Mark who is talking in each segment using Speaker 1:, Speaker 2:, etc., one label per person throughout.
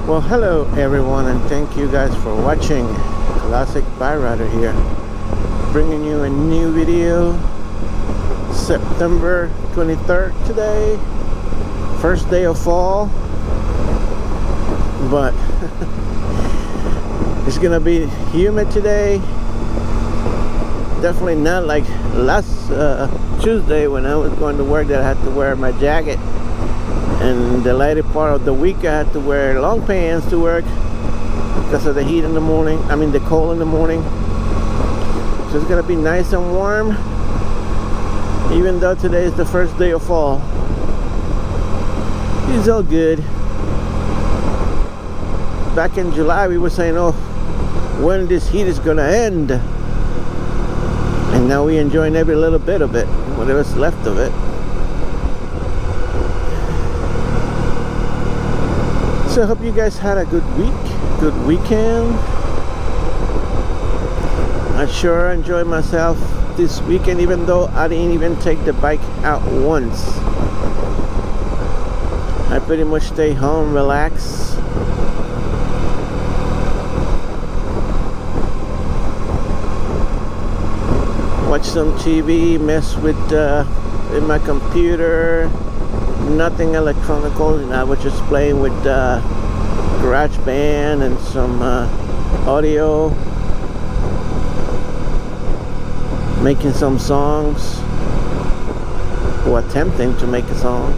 Speaker 1: Well, hello everyone, and thank you guys for watching. Classic Bike Rider here, bringing you a new video. September 23rd today, first day of fall, but it's gonna be humid today. Definitely not like last Tuesday when I was going to work, that I had to wear my jacket, and the later part of the week I had to wear long pants to work because of the heat in the morning, the cold in the morning. So it's gonna be nice and warm, even though today is the first day of fall. It's all good. Back in July we were saying, oh, when this heat is gonna end, and now we're enjoying every little bit of it, whatever's left of it. So I hope you guys had a good week, good weekend. I sure enjoyed myself this weekend, even though I didn't even take the bike out once. I pretty much stayed home, relax. Watch some TV, mess with in my computer. Nothing electronical, and I was just playing with GarageBand and some audio, making some songs, or attempting to make a song.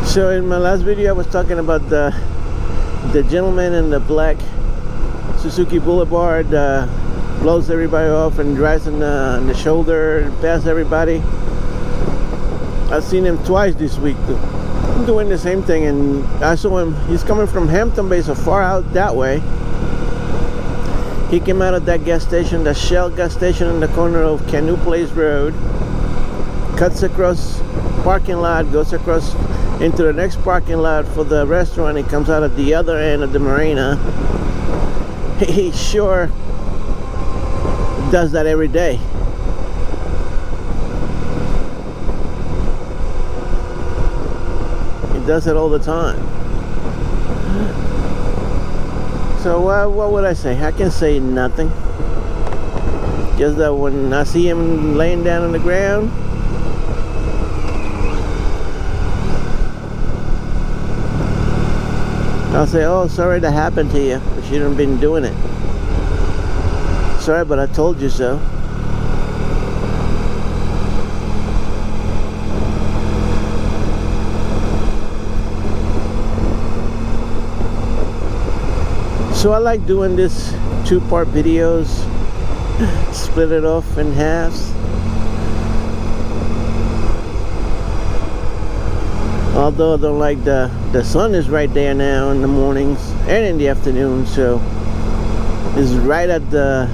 Speaker 1: So in my last video I was talking about the gentleman in the black Suzuki Boulevard, blows everybody off and drives on the shoulder and past everybody. I've seen him twice this week doing the same thing, and I saw him. He's coming from Hampton Bay, so far out that way. He came out of that gas station, the Shell gas station in the corner of Canoe Place Road, cuts across parking lot, goes across into the next parking lot for the restaurant. He comes out at the other end of the marina. He sure does that every day. He does it all the time. So what would I say? I can say nothing. Just that when I see him laying down on the ground, I'll say, oh, sorry that happened to you, but you shouldn't have been doing it. Sorry, but I told you so. So I like doing this two-part videos, split it off in halves. Although I don't like the sun is right there now in the mornings and in the afternoon, so it's right at the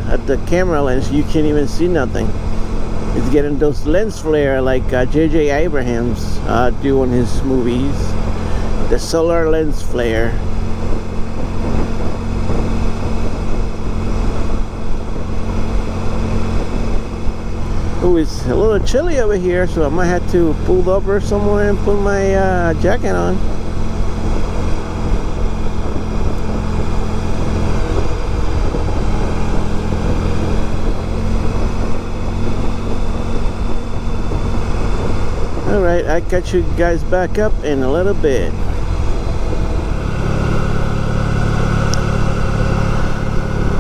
Speaker 1: camera lens. You can't even see nothing. It's getting those lens flare like J.J. Abrams do in his movies. The solar lens flare. Oh, it's a little chilly over here, so I might have to pull over somewhere and put my jacket on. Alright, I catch you guys back up in a little bit.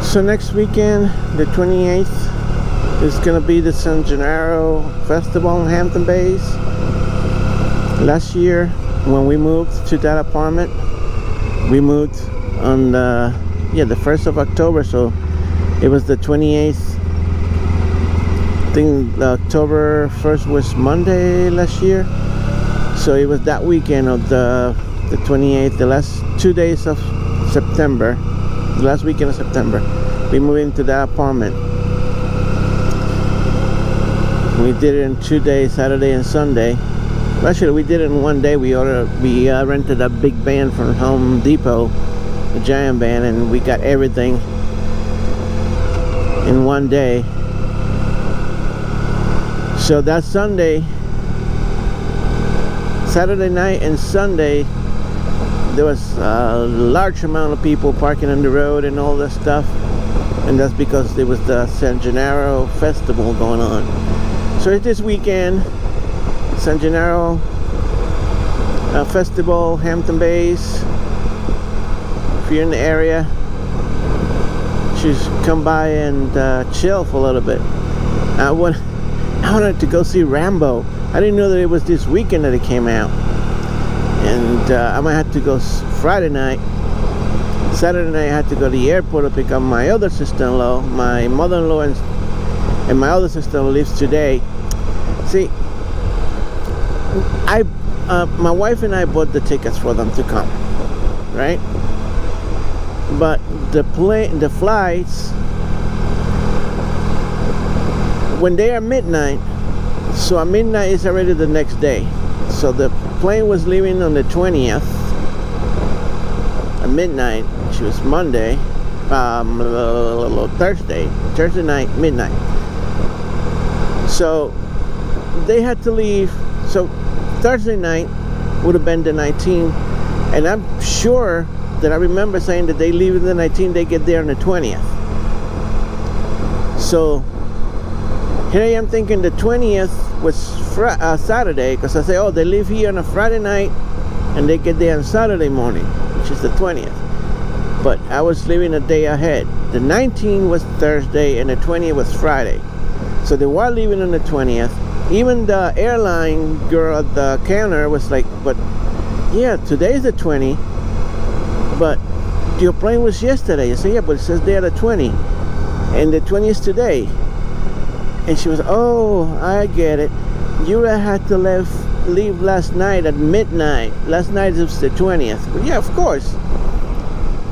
Speaker 1: So next weekend, the 28th, it's gonna be the San Gennaro Festival in Hampton Bays. Last year, when we moved to that apartment, we moved on the 1st of October, so it was the 28th. I think October 1st was Monday last year, so it was that weekend of the 28th, the last 2 days of September, the last weekend of September. We moved into that apartment. We did it in 2 days, Saturday and Sunday. Actually, we did it in 1 day. We rented a big van from Home Depot, a giant van, and we got everything in 1 day. So that Sunday, Saturday night and Sunday, there was a large amount of people parking on the road and all that stuff, and that's because there was the San Gennaro festival going on. So it's this weekend, San Gennaro festival, Hampton Bays. If you're in the area, just come by and chill for a little bit. I wanted to go see Rambo. I didn't know that it was this weekend that it came out, and I might have to go Friday night. Saturday night I had to go to the airport to pick up my other sister-in-law. My mother-in-law and my other sister-in-law lives today. See, my wife and I bought the tickets for them to come, right? But the flights, when they are midnight, so at midnight is already the next day. So the plane was leaving on the 20th at midnight, which was Monday, Thursday night, midnight. So they had to leave. So Thursday night would have been the 19th, and I'm sure that I remember saying that they leave the 19th, they get there on the 20th. So here I am thinking the 20th was Saturday, because I say, oh, they leave here on a Friday night and they get there on Saturday morning, which is the 20th. But I was leaving a day ahead. The 19th was Thursday and the 20th was Friday. So they were leaving on the 20th. Even the airline girl at the counter was like, but yeah, today's the 20th, but your plane was yesterday. I said, yeah, but it says there the 20th, and the 20th is today. And she was, oh, I get it. You had to leave last night at midnight. Last night was the 20th. Well, yeah, of course.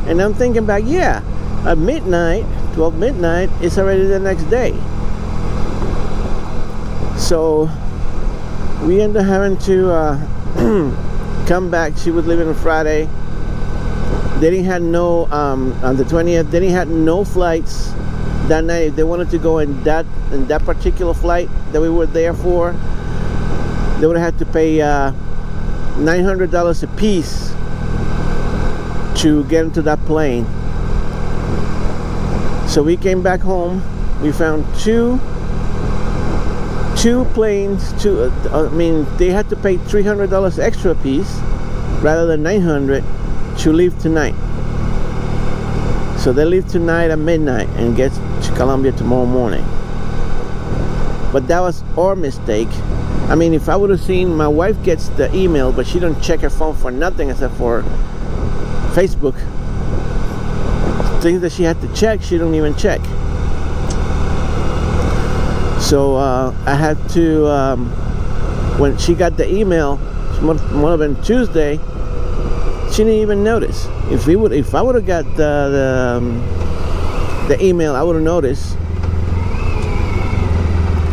Speaker 1: And I'm thinking back, yeah, at midnight, 12 midnight, it's already the next day. So we ended up having to come back. She was leaving on Friday. They didn't have no on the 20th. They didn't have no flights that night. If they wanted to go in that particular flight that we were there for, they would have had to pay $900 a piece to get into that plane. So we came back home. We found two planes. They had to pay $300 extra a piece rather than $900 to leave tonight. So they leave tonight at midnight and get to Colombia tomorrow morning. But that was our mistake. I mean, if I would have seen, my wife gets the email, but she don't check her phone for nothing except for Facebook. Things that she had to check, she don't even check. So I had to, when she got the email, one of them Tuesday, she didn't even notice. If I would have got the email, I would have noticed,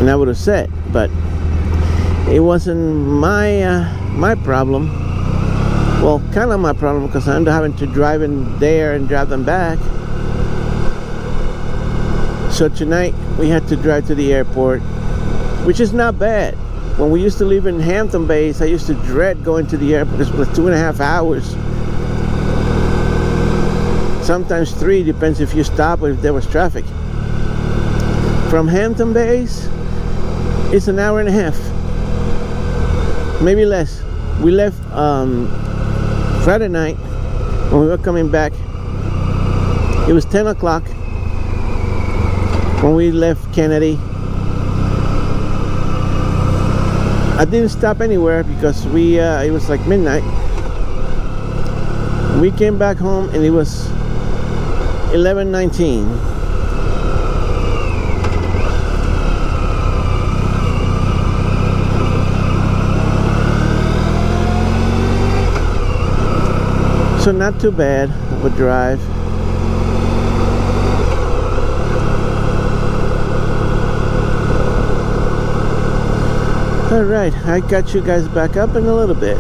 Speaker 1: and I would have said. But it wasn't my problem. Well, kind of my problem, because I ended up having to drive in there and drive them back. So tonight we had to drive to the airport, which is not bad. When we used to live in Hampton Bays, I used to dread going to the airport. It was 2.5 hours. Sometimes 3, depends if you stop or if there was traffic. From Hampton Bays, it's an hour and a half, maybe less. We left Friday night. When we were coming back, it was 10 o'clock when we left Kennedy. I didn't stop anywhere because it was like midnight. We came back home and it was 11:19. So not too bad of a drive. Alright, I got you guys back up in a little bit.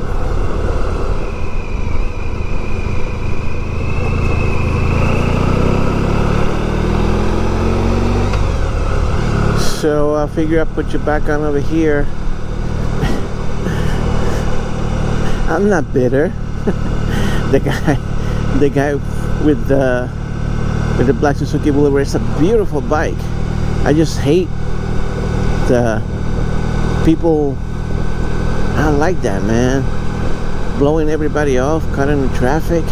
Speaker 1: So I figure I'll put you back on over here. I'm not bitter. the guy with the black Suzuki Boulevard, it's a beautiful bike. I just hate the people. I don't like that, man. Blowing everybody off, cutting the traffic.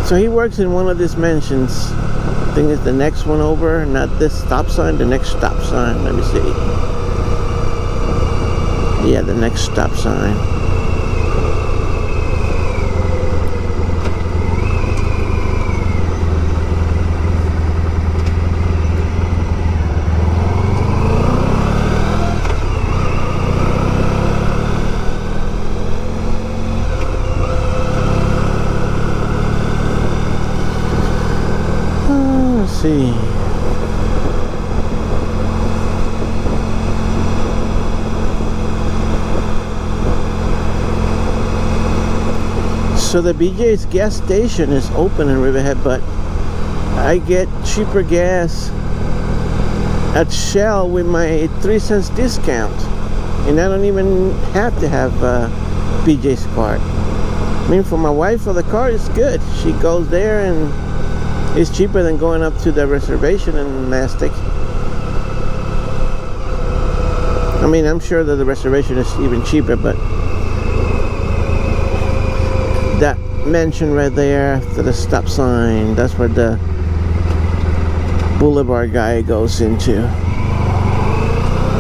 Speaker 1: So he works in one of these mansions. I think it's the next one over, not this stop sign, the next stop sign. Let me see. Yeah, the next stop sign. See. So the BJ's gas station is open in Riverhead, but I get cheaper gas at Shell with my 3 cents discount, and I don't even have to have BJ's card. I mean, for my wife, for the car, it's good. She goes there and it's cheaper than going up to the reservation in Mastic. I mean, I'm sure that the reservation is even cheaper, but that mansion right there after the stop sign, that's where the Boulevard guy goes into.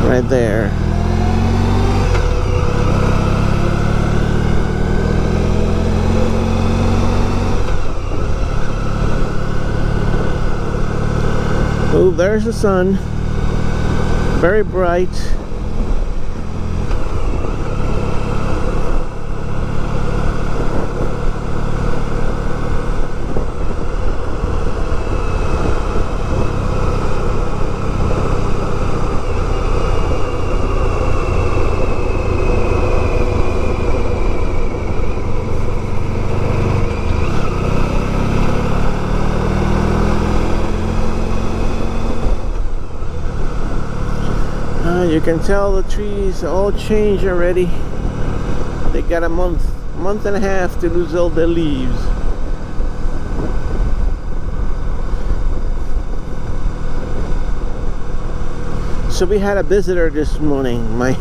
Speaker 1: Right there. Oh, there's the sun. Very bright. You can tell the trees all changed already. They got a month and a half to lose all their leaves. So we had a visitor this morning. My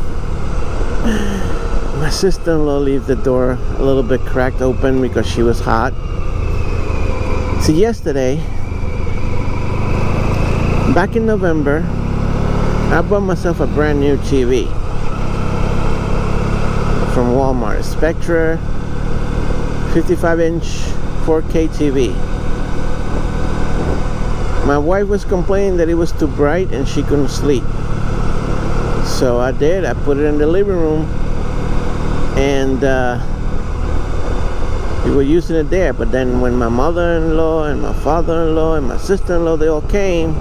Speaker 1: sister-in-law left the door a little bit cracked open because she was hot. So yesterday, back in November, I bought myself a brand new TV from Walmart, Spectra 55-inch 4K TV. My wife was complaining that it was too bright and she couldn't sleep. So I did. I put it in the living room, and we were using it there. But then when my mother-in-law and my father-in-law and my sister-in-law, they all came,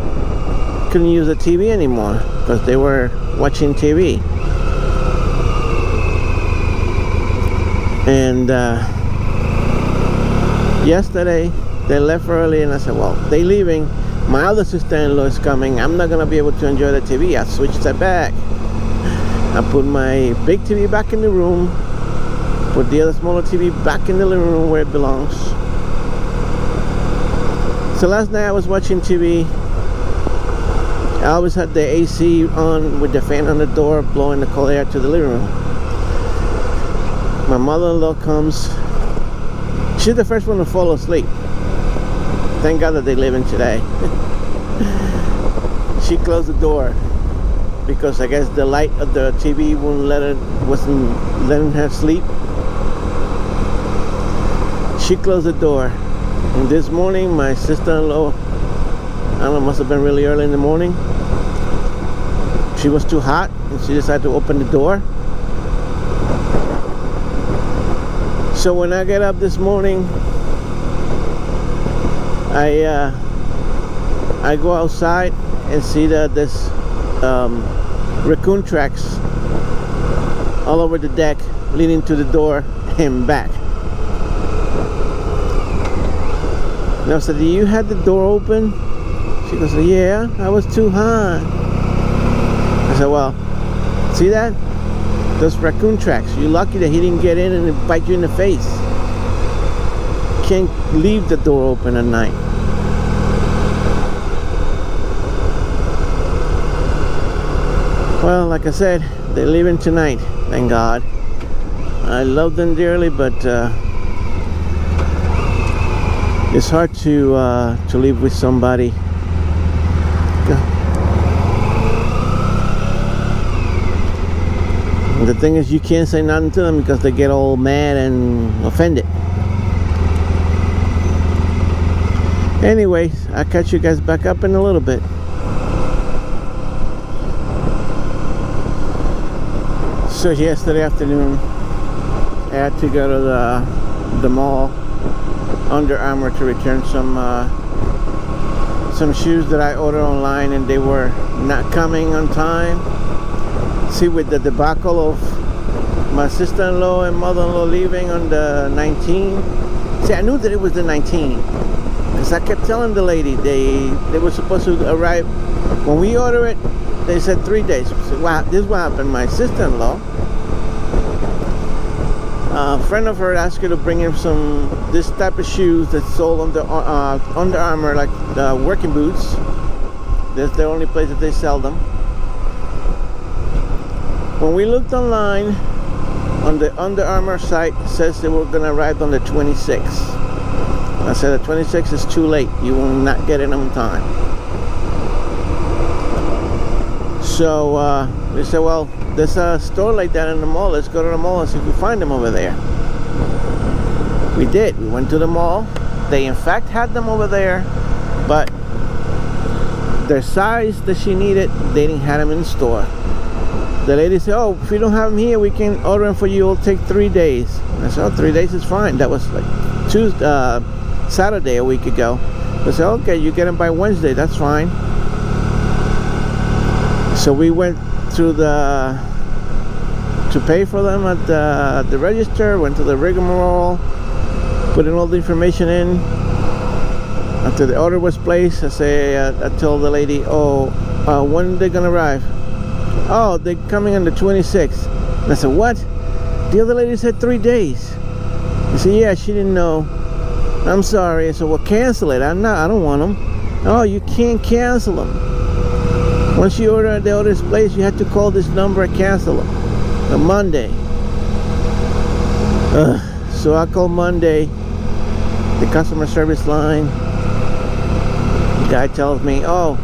Speaker 1: couldn't use the TV anymore because they were watching TV. And yesterday they left early, and I said, well, they leaving, my other sister-in-law is coming, I'm not gonna be able to enjoy the TV. I switched it back. I put my big TV back in the room, put the other smaller TV back in the living room where it belongs. So last night I was watching TV. I always had the AC on with the fan on the door blowing the cold air to the living room. My mother-in-law comes. She's the first one to fall asleep. Thank God that they live in today. She closed the door because I guess the light of the TV wasn't letting her sleep. She closed the door. And this morning my sister-in-law, I don't know, must have been really early in the morning. She was too hot and she decided to open the door. So when I get up this morning, I go outside and see that there's raccoon tracks all over the deck leading to the door and back. Now, so you had the door open? She goes, yeah, I was too high. I said, well, see that? Those raccoon tracks. You're lucky that he didn't get in and bite you in the face. Can't leave the door open at night. Well, like I said, they're leaving tonight, thank God. I love them dearly, but it's hard to live with somebody. The thing is, you can't say nothing to them because they get all mad and offended. Anyways, I'll catch you guys back up in a little bit. So yesterday afternoon, I had to go to the mall, Under Armour, to return some shoes that I ordered online, and they were not coming on time. See, with the debacle of my sister-in-law and mother-in-law leaving on the 19th. See, I knew that it was the 19th because I kept telling the lady they were supposed to arrive. When we order it, they said 3 days. So, wow, this is what happened. My sister-in-law, a friend of her asked her to bring in this type of shoes that's sold on the Under Armour, like the working boots. That's the only place that they sell them. When we looked online, on the Under Armour site, it says they were going to arrive on the 26th. I said the 26th is too late. You will not get it on time. So we said, well, there's a store like that in the mall. Let's go to the mall and see if we find them over there. We did. We went to the mall. They in fact had them over there, but their size that she needed, they didn't have them in the store. The lady said, oh, if we don't have them here, we can order them for you. It'll take 3 days. I said, oh, 3 days is fine. That was like Saturday a week ago. I said, okay, you get them by Wednesday. That's fine. So we went to pay for them at the register, went to the rigmarole, put in all the information in. After the order was placed, I told the lady, when are they gonna arrive? Oh, they're coming on the 26th. And I said, what? The other lady said 3 days. I said, yeah, she didn't know. I'm sorry. I said, well, cancel it. I don't want them. Oh, you can't cancel them. Once you order at the order's place, you have to call this number and cancel them. On Monday. So I called Monday, the customer service line. The guy tells me, oh,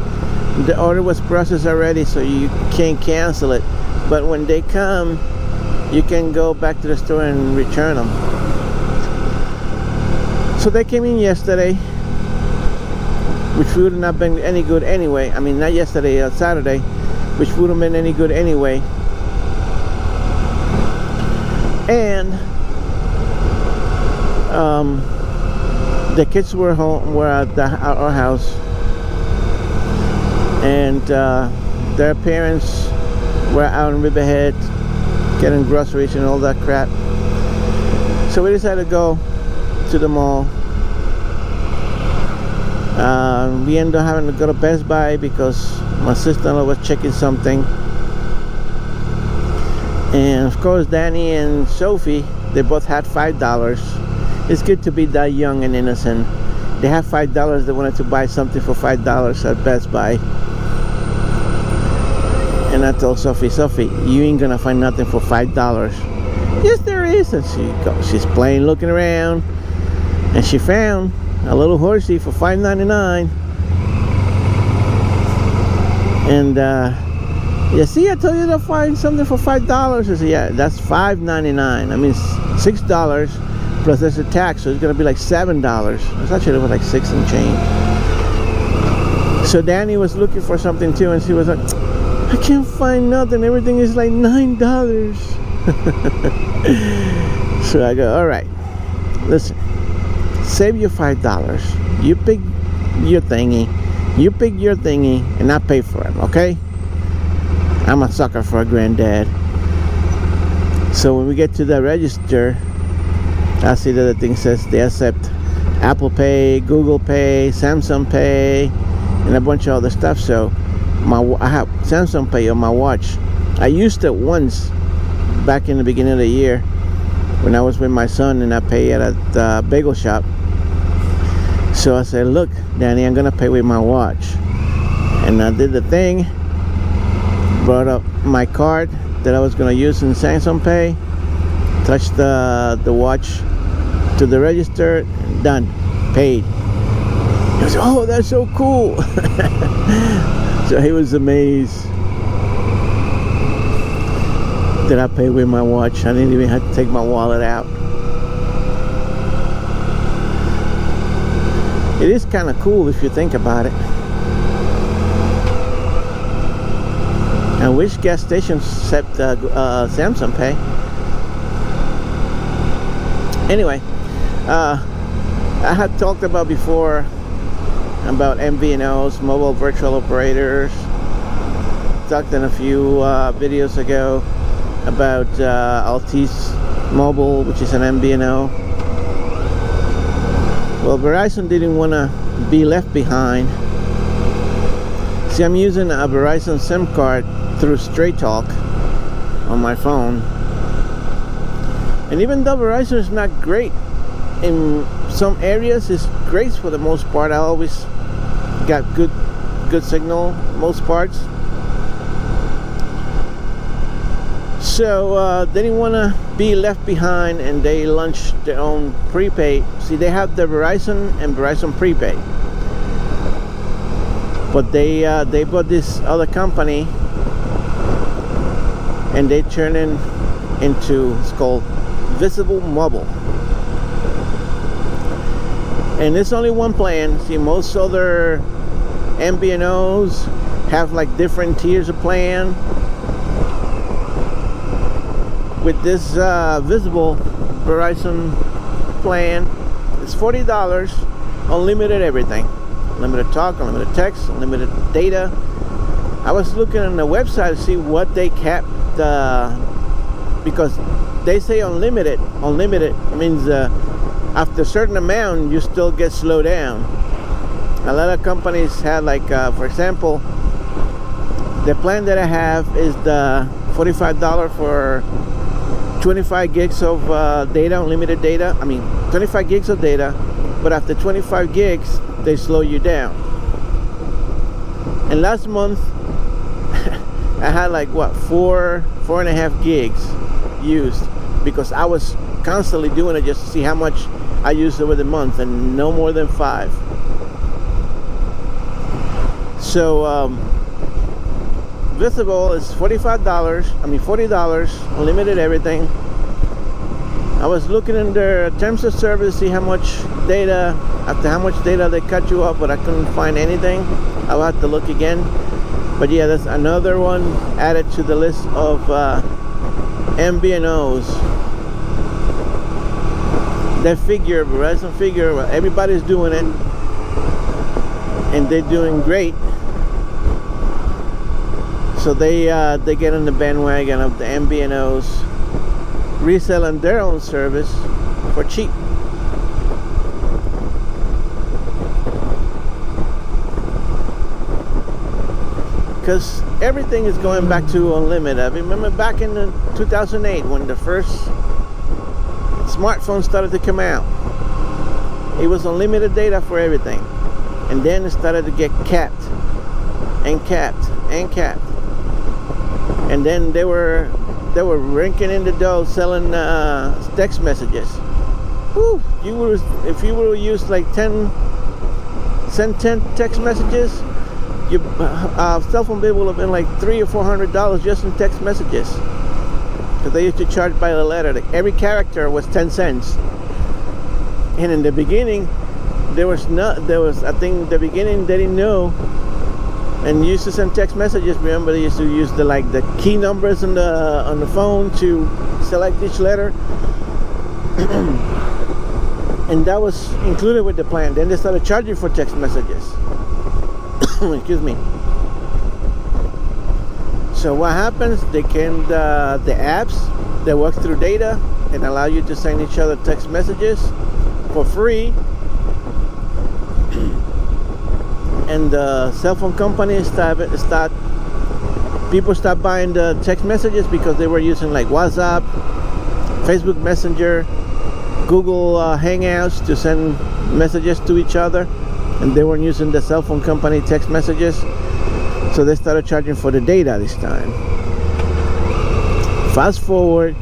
Speaker 1: the order was processed already, so you can't cancel it. But when they come, you can go back to the store and return them. So they came in yesterday, which would have not been any good anyway. I mean, not yesterday, Saturday, which would have been any good anyway. And the kids were at our house. And their parents were out in Riverhead getting groceries and all that crap. So we decided to go to the mall. We ended up having to go to Best Buy because my sister-in-law was checking something. And of course, Danny and Sophie, they both had $5. It's good to be that young and innocent. They had $5. They wanted to buy something for $5 at Best Buy. And I told Sophie, you ain't gonna find nothing for $5. Yes, there is. And she's playing, looking around, and she found a little horsey for $5.99. And you see, I told you to find something for $5. I said, yeah, that's $5.99. I mean, $6 plus there's a tax, so it's gonna be like $7. It's actually like 6 and change. So Danny was looking for something too, and she was like, I can't find nothing. Everything is like $9. So I go, all right, listen, save your $5. You pick your thingy. And I pay for it, okay? I'm a sucker for a granddad. So when we get to the register, I see that the thing says they accept Apple Pay, Google Pay, Samsung Pay, and a bunch of other stuff. So I have Samsung Pay on my watch. I used it once back in the beginning of the year when I was with my son, and I pay at a bagel shop. So I said, look, Danny, I'm gonna pay with my watch. And I did the thing, brought up my card that I was gonna use in Samsung Pay, touched the watch to the register, done, paid. He was, oh, that's so cool. So he was amazed that I paid with my watch. I didn't even have to take my wallet out. It is kind of cool if you think about it. And which gas stations accept Samsung Pay? Anyway, I had talked about before about MVNOs, mobile virtual operators. Talked in a few videos ago about Altice Mobile, which is an MVNO. Well, Verizon didn't want to be left behind. See, I'm using a Verizon SIM card through Straight Talk on my phone. And even though Verizon is not great, in some areas it's great for the most part. I always got good signal most parts. So they didn't want to be left behind, and they launched their own prepaid. See, they have the Verizon and Verizon prepaid, but they bought this other company, and they turned it into, it's called Visible Mobile. And it's only one plan. See, most other MVNOs have like different tiers of plan. With this Visible Verizon plan, it's $40, unlimited everything. Unlimited talk, unlimited text, unlimited data. I was looking on the website to see what they kept, because they say unlimited. Unlimited means after a certain amount you still get slowed down. A lot of companies have, like for example, the plan that I have is the $45 for 25 gigs of data, unlimited data. I mean 25 gigs of data, but after 25 gigs they slow you down. And last month I had like what, 4.5 gigs used, because I was constantly doing it just to see how much I used over the month, and no more than 5. So Visible is $40, unlimited everything. I was looking in their terms of service to see how much data, after how much data they cut you off, but I couldn't find anything. I'll have to look again. But yeah, that's another one added to the list of MVNOs. That figure, Verizon figure, well, everybody's doing it, and they're doing great. So they get on the bandwagon of the MVNOs, reselling their own service for cheap. Because everything is going back to unlimited. I remember back in 2008 when the first smartphones started to come out. It was unlimited data for everything, and then it started to get capped and capped and capped. And then they were raking in the dough selling text messages. Whew, if you would use like 10 text messages, your cell phone bill would have been like $300 or $400 just in text messages. Because they used to charge by the letter. Like every character was 10 cents. And in the beginning, I think in the beginning they didn't know. And used to send text messages. Remember, they used to use the key numbers on the phone to select each letter, and that was included with the plan. Then they started charging for text messages. Excuse me. So what happens? They came the apps that work through data and allow you to send each other text messages for free. and the cell phone companies people stopped buying the text messages because they were using like WhatsApp, Facebook Messenger, Google Hangouts to send messages to each other, and they weren't using the cell phone company text messages, so they started charging for the data this time. Fast forward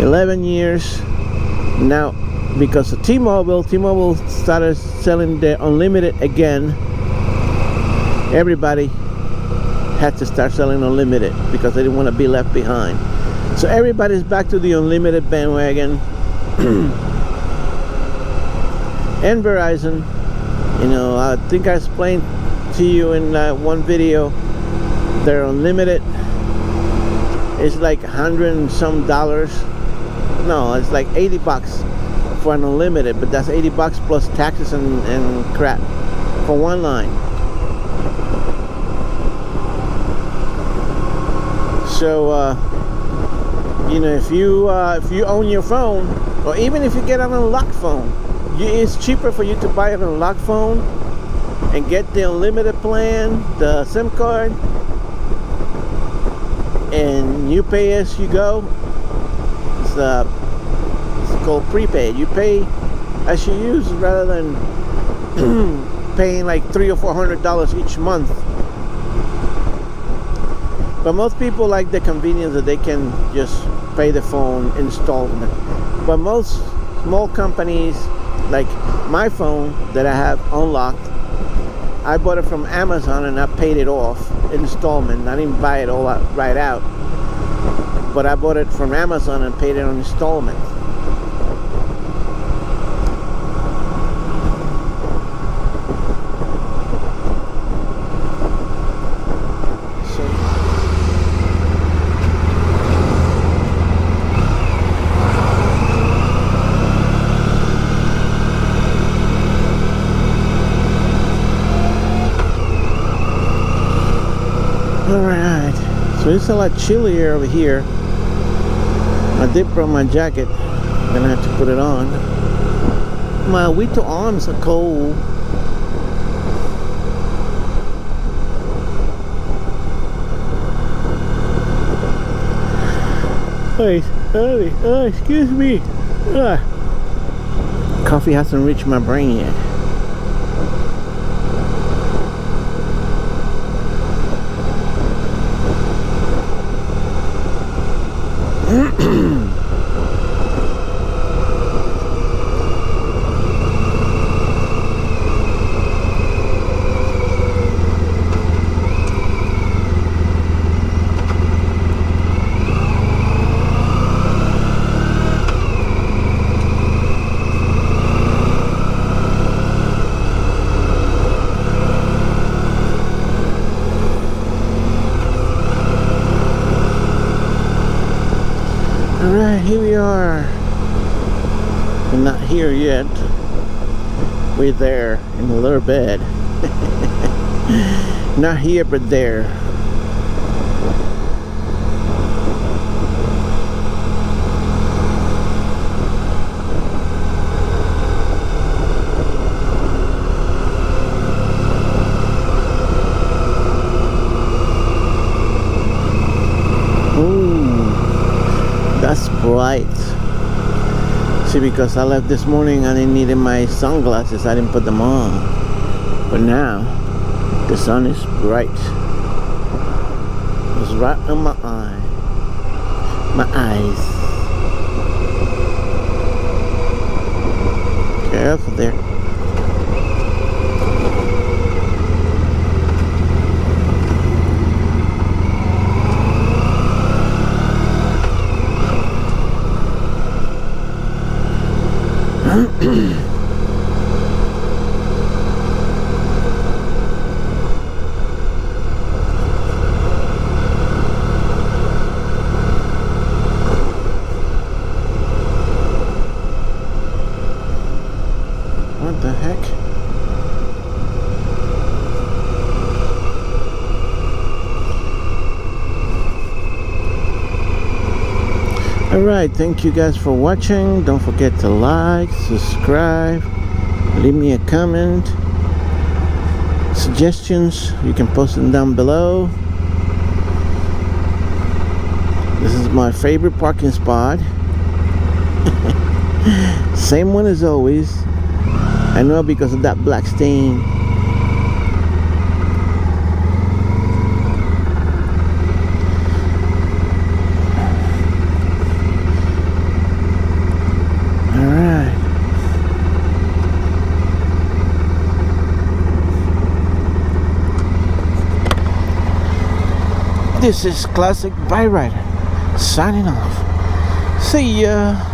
Speaker 1: 11 years now, because of T-Mobile started selling the unlimited again. Everybody had to start selling unlimited because they didn't want to be left behind. So everybody's back to the unlimited bandwagon. And Verizon, you know, I think I explained to you in one video, their unlimited is like $100 and some. No, it's like $80 for an unlimited, but that's $80 plus taxes and crap for one line. So you know, if you own your phone, or even if you get an unlocked phone, it's cheaper for you to buy an unlocked phone and get the unlimited plan, the SIM card, and you pay as you go. It's called prepaid. You pay as you use rather than paying like $300 or $400 each month. But most people like the convenience that they can just pay the phone installment. But most small companies, like my phone that I have unlocked, I bought it from Amazon and I paid it off installment. I didn't buy it all out, right out, but I bought it from Amazon and paid it on installment. Alright, so it's a lot chillier over here. I did bring my jacket, then I have to put it on. My little arms are cold. Hey, excuse me. Coffee hasn't reached my brain yet. Alright, here we are. We're not here yet. We're there in a little bed. Not here, but there. That's bright. See, because I left this morning, I didn't need my sunglasses. I didn't put them on. But now, the sun is bright. It's right on my eye. My eyes. Careful there. What the heck? Alright, thank you guys for watching. Don't forget to like, subscribe, leave me a comment, suggestions, you can post them down below. This is my favorite parking spot. Same one as always. I know because of that black stain. Alright. This is Classic Bike Rider signing off. See ya.